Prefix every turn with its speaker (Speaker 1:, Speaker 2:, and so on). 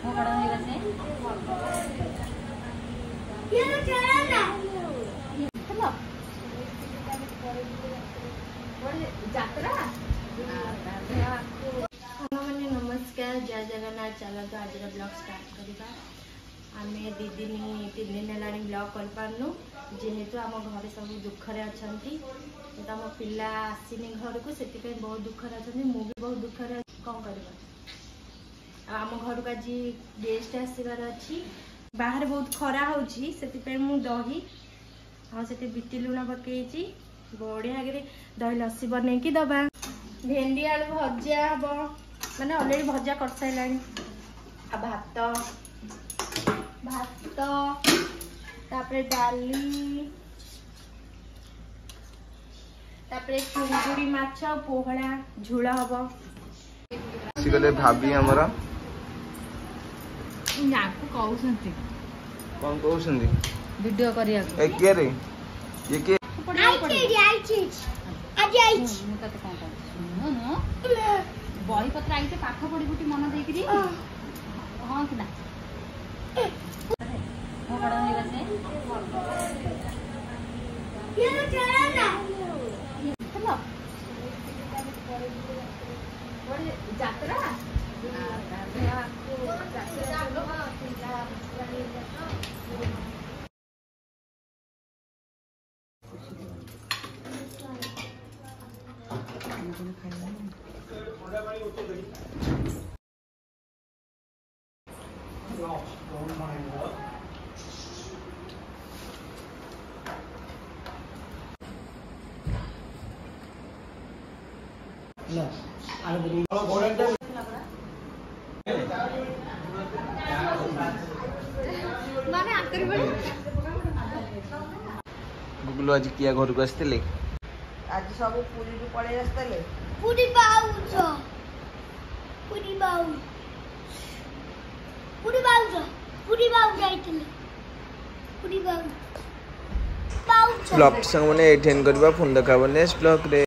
Speaker 1: नमस्कार जय जगन्नाथ चलो तो आज ब्लॉग स्टार्ट करवा आम दी दिन 3 दिन है ब्लॉग कर पार्नु जेहेतु आम घर सब दुखरे अच्छा तो आम पिला आसनी घर को से बहुत दुखरे अच्छा मुझे बहुत दुखरे कौन कर आम घर को आज गेस्ट आसबार अच्छी बाहर बहुत खरा होची से दही हाँ से बीटी लुण पकई बढ़िया दही लस्सी बनई की दबा भेंडी आलू भजा हम मैंने अलरेडी भजा कर सारे भात भात तापरे डाली तापरे चुंगुड़ी माछ पोहड़ा झोल हम
Speaker 2: गले भाभी हमर
Speaker 1: नाकु कहउसंती
Speaker 2: कौन कहउसंती
Speaker 1: वीडियो करिया
Speaker 2: ए के रे ये के
Speaker 1: आज मु तते कोन कर सुनो न बही पत्र आई पाठ पढ़ी बुटी मन देकरी हाँ कि ना हो बड़ा होई गसे ये चला ना चलो बड़े यात्रा
Speaker 2: गुगलू आज किया घर को आसते
Speaker 3: आज सब पूरी पड़े आसते
Speaker 4: पूरी बाउज पूरी बाउज पूरी बाउज पूरी बाउज आइतले पूरी बाउज बाउज
Speaker 2: ब्लॉग संग माने एटेन करबा फोन देखाबो नेक्स्ट ब्लॉग रे।